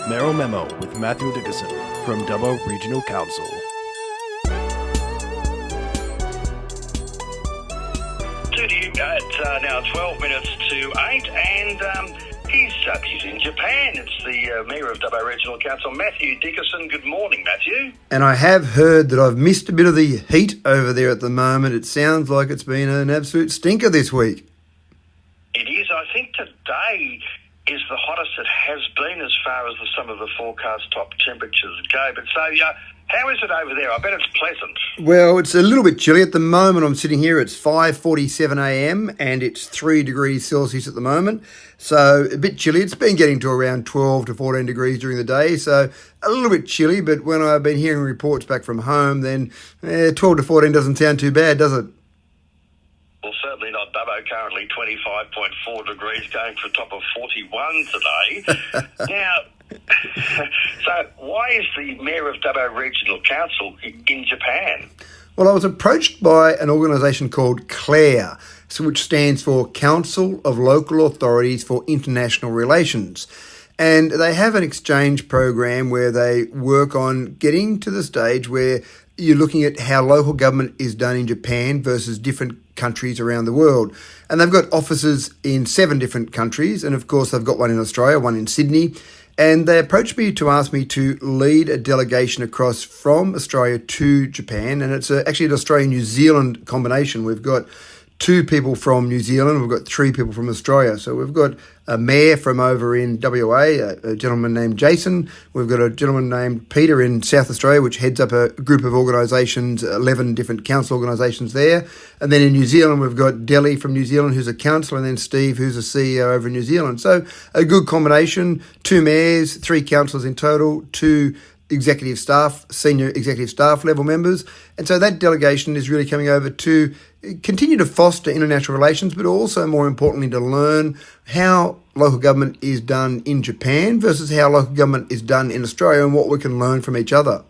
Mayoral Memo with Matthew Dickerson from Dubbo Regional Council. At now 12 minutes to 8, and he's in Japan. It's the Mayor of Dubbo Regional Council, Matthew Dickerson. Good morning, Matthew. And I have heard that I've missed a bit of the heat over there at the moment. It sounds like it's been an absolute stinker this week. It is. I think today is the hottest it has been as far as some of the forecast top temperatures go. But so, how is it over there? I bet it's pleasant. Well, it's a little bit chilly at the moment. I'm sitting here. It's 5:47 a.m. and it's 3 degrees Celsius at the moment. So a bit chilly. It's been getting to around 12 to 14 degrees during the day. So a little bit chilly. But when I've been hearing reports back from home, then 12 to 14 doesn't sound too bad, does it? Well, certainly not. Dubbo currently 25.4 degrees, going for a top of 41 today. Now, so why is the Mayor of Dubbo Regional Council in Japan? Well, I was approached by an organisation called CLAIR, which stands for Council of Local Authorities for International Relations. And they have an exchange program where they work on getting to the stage where you're looking at how local government is done in Japan versus different countries around the world. And they've got offices in 7 different countries. And of course, they've got one in Australia, one in Sydney. And they approached me to ask me to lead a delegation across from Australia to Japan. And it's actually an Australia-New Zealand combination. We've got 2 people from New Zealand. We've got 3 people from Australia. So we've got a mayor from over in WA, a gentleman named Jason. We've got a gentleman named Peter in South Australia, which heads up a group of organisations, 11 different council organisations there. And then in New Zealand, we've got Delhi from New Zealand, who's a councillor, and then Steve, who's a CEO over in New Zealand. So a good combination, 2 mayors, 3 councillors in total, 2 executive staff, senior executive staff level members. And so that delegation is really coming over to continue to foster international relations, but also more importantly to learn how local government is done in Japan versus how local government is done in Australia and what we can learn from each other.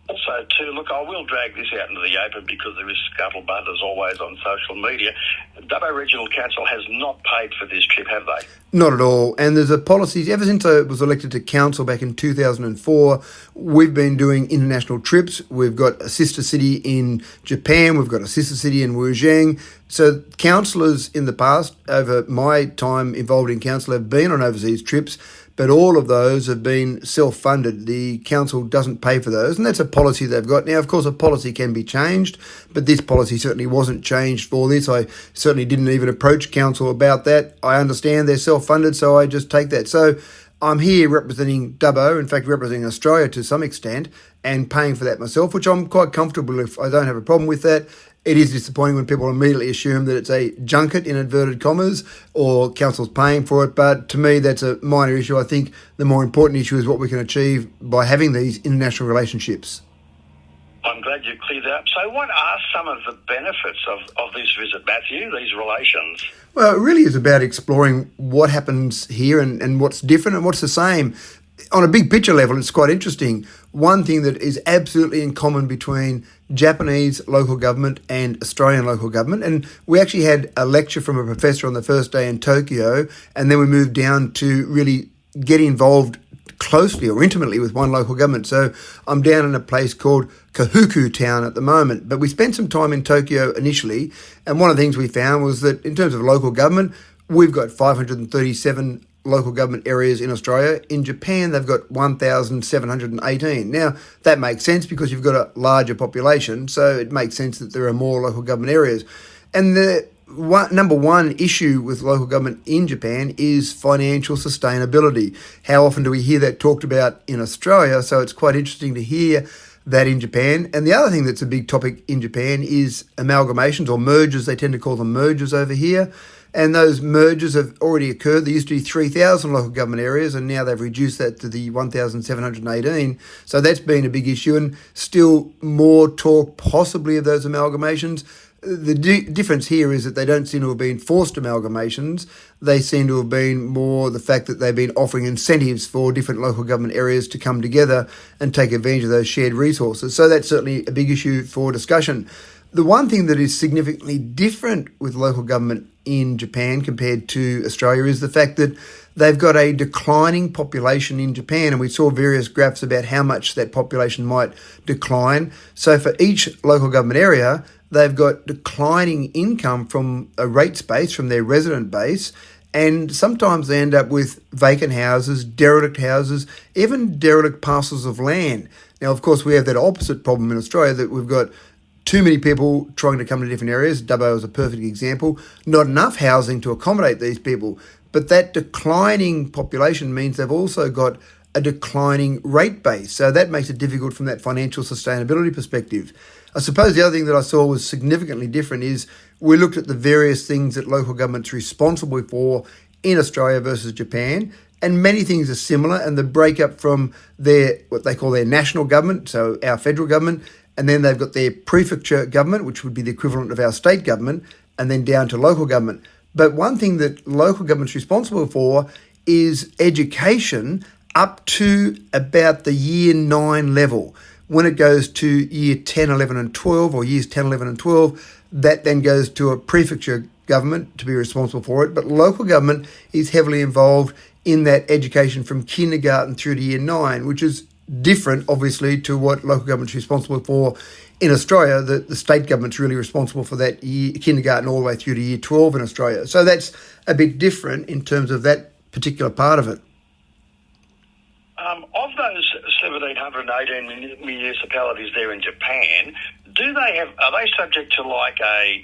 Also, too, look, I will drag this out into the open because there is scuttlebutt, as always, on social media. Dubbo Regional Council has not paid for this trip, have they? Not at all. And there's a policy, ever since I was elected to council back in 2004, we've been doing international trips. We've got a sister city in Japan. We've got a sister city in Wujiang. So councillors in the past, over my time involved in council, have been on overseas trips, but all of those have been self-funded. The council doesn't pay for those, and that's a policy they've got. Now, of course, a policy can be changed, but this policy certainly wasn't changed for this. I certainly didn't even approach council about that. I understand they're self-funded, so I just take that. So I'm here representing Dubbo, in fact, representing Australia to some extent, and paying for that myself, which I'm quite comfortable with. I don't have a problem with that. It is disappointing when people immediately assume that it's a junket, in inverted commas, or council's paying for it. But to me, that's a minor issue. I think the more important issue is what we can achieve by having these international relationships. I'm glad you cleared that up. So what are some of the benefits of this visit, Matthew, these relations? Well, it really is about exploring what happens here and what's different and what's the same. On a big picture level, it's quite interesting. One thing that is absolutely in common between Japanese local government and Australian local government, and we actually had a lecture from a professor on the first day in Tokyo, and then we moved down to really get involved closely or intimately with one local government. So I'm down in a place called Kouhoku Town at the moment, but we spent some time in Tokyo initially, and one of the things we found was that in terms of local government, we've got 537 local government areas in Australia. In Japan, they've got 1,718. Now, that makes sense because you've got a larger population, so it makes sense that there are more local government areas. And the number one issue with local government in Japan is financial sustainability. How often do we hear that talked about in Australia? So it's quite interesting to hear that in Japan. And the other thing that's a big topic in Japan is amalgamations or mergers. They tend to call them mergers over here. And those mergers have already occurred. There used to be 3,000 local government areas, and now they've reduced that to the 1,718. So that's been a big issue, and still more talk possibly of those amalgamations. The difference here is that they don't seem to have been forced amalgamations. They seem to have been more the fact that they've been offering incentives for different local government areas to come together and take advantage of those shared resources. So that's certainly a big issue for discussion. The one thing that is significantly different with local government in Japan compared to Australia is the fact that they've got a declining population in Japan, and we saw various graphs about how much that population might decline. So for each local government area, they've got declining income from a rates base, from their resident base, and sometimes they end up with vacant houses, even derelict parcels of land. Now, of course, we have that opposite problem in Australia, that we've got too many people trying to come to different areas. Dubbo is a perfect example. Not enough housing to accommodate these people. But that declining population means they've also got a declining rate base. So that makes it difficult from that financial sustainability perspective. I suppose the other thing that I saw was significantly different is we looked at the various things that local government's responsible for in Australia versus Japan, and many things are similar, and the breakup from their, what they call their national government, so our federal government, and then they've got their prefecture government, which would be the equivalent of our state government, and then down to local government. But one thing that local government's responsible for is education up to about the year 9 level. When it goes to year 10, 11 and 12, or years 10, 11 and 12, that then goes to a prefecture government to be responsible for it. But local government is heavily involved in that education from kindergarten through to year 9, which is different, obviously, to what local government's responsible for in Australia. The state government's really responsible for that kindergarten all the way through to year 12 in Australia. So that's a bit different in terms of that particular part of it. Of those 1,718 municipalities there in Japan, are they subject to like a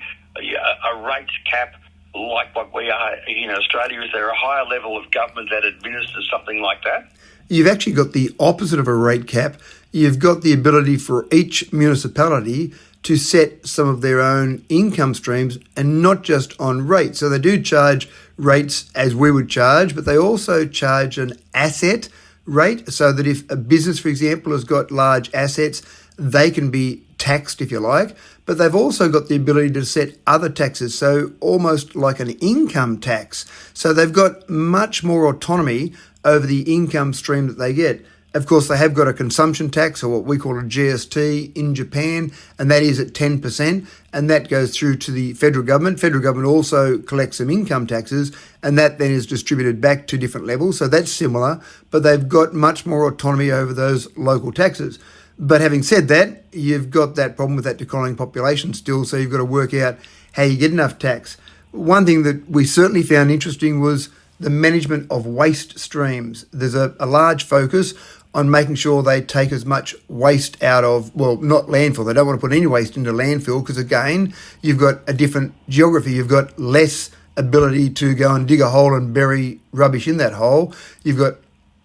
rates cap like what we are in Australia? Is there a higher level of government that administers something like that? You've actually got the opposite of a rate cap. You've got the ability for each municipality to set some of their own income streams, and not just on rates. So they do charge rates as we would charge, but they also charge an asset rate, so that if a business, for example, has got large assets, they can be taxed, if you like, but they've also got the ability to set other taxes, so almost like an income tax. So they've got much more autonomy over the income stream that they get. Of course, they have got a consumption tax, or what we call a GST in Japan, and that is at 10%, and that goes through to the federal government. Federal government also collects some income taxes, and that then is distributed back to different levels. So that's similar, but they've got much more autonomy over those local taxes. But having said that, you've got that problem with that declining population still, so you've got to work out how you get enough tax. One thing that we certainly found interesting was the management of waste streams. There's a large focus on making sure they take as much waste out of, well, not landfill. They don't want to put any waste into landfill because, again, you've got a different geography. You've got less ability to go and dig a hole and bury rubbish in that hole. You've got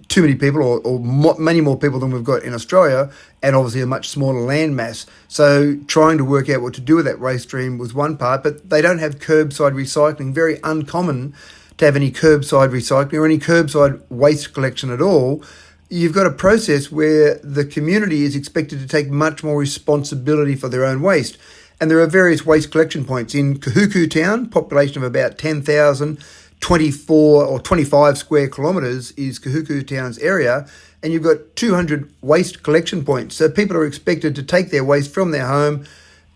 too many people, or many more people than we've got in Australia, and obviously a much smaller land mass. So trying to work out what to do with that waste stream was one part, but they don't have curbside recycling. Very uncommon to have any curbside recycling or any curbside waste collection at all. You've got a process where the community is expected to take much more responsibility for their own waste. And there are various waste collection points. In Kouhoku Town, population of about 10,000, 24 or 25 square kilometres is Kouhoku Town's area, and you've got 200 waste collection points. So people are expected to take their waste from their home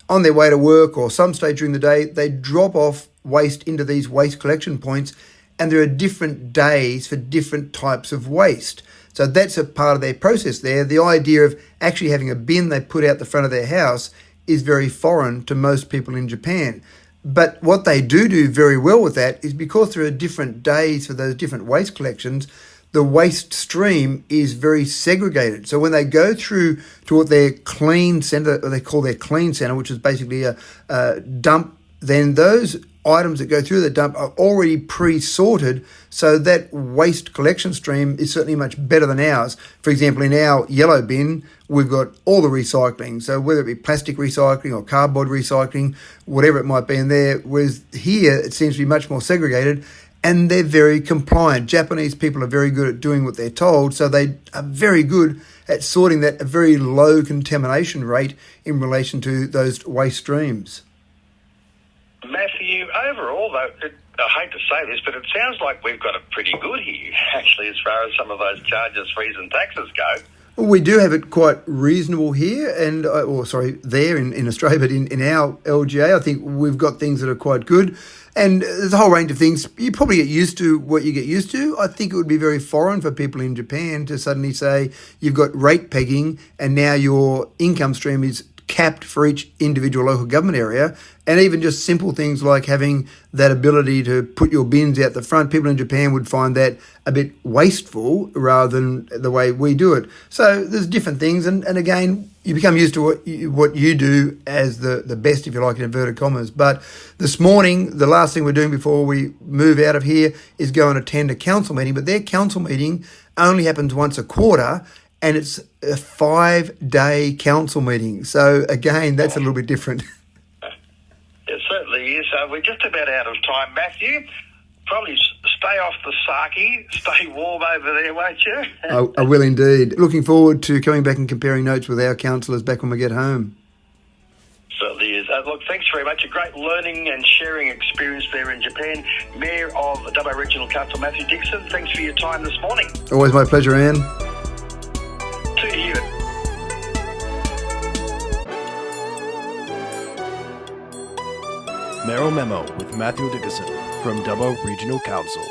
on their way to work, or some stage during the day. They drop off waste into these waste collection points, and there are different days for different types of waste. So that's a part of their process there. The idea of actually having a bin they put out the front of their house is very foreign to most people in Japan. But what they do very well with that is, because there are different days for those different waste collections, the waste stream is very segregated. So when they go through to what their clean centre, or they call their clean centre, which is basically a dump, then those items that go through the dump are already pre-sorted, so that waste collection stream is certainly much better than ours. For example, in our yellow bin, we've got all the recycling, so whether it be plastic recycling or cardboard recycling, whatever it might be in there, whereas here it seems to be much more segregated, and they're very compliant. Japanese people are very good at doing what they're told, so they are very good at sorting that, a very low contamination rate in relation to those waste streams. Matthew, overall, though, I hate to say this, but it sounds like we've got it pretty good here, actually, as far as some of those charges, fees and taxes go. We do have it quite reasonable here, and there in Australia, but in our LGA, I think we've got things that are quite good. And there's a whole range of things. You probably get used to what you get used to. I think it would be very foreign for people in Japan to suddenly say you've got rate pegging and now your income stream is capped for each individual local government area, and even just simple things like having that ability to put your bins out the front. People in Japan would find that a bit wasteful rather than the way we do it. So there's different things, and again, you become used to what you do as the best, if you like, in inverted commas. But this morning, the last thing we're doing before we move out of here is go and attend a council meeting, but their council meeting only happens once a quarter, and it's a 5-day council meeting. So again, that's a little bit different. It certainly is. We're just about out of time, Matthew. Probably stay off the sake, stay warm over there, won't you? I will indeed. Looking forward to coming back and comparing notes with our councillors back when we get home. Certainly is. Look, thanks very much. A great learning and sharing experience there in Japan. Mayor of Dubbo Regional Council, Matthew Dixon, thanks for your time this morning. Always my pleasure, Anne. To you. Mayoral Memo with Matthew Dickinson from Dubbo Regional Council.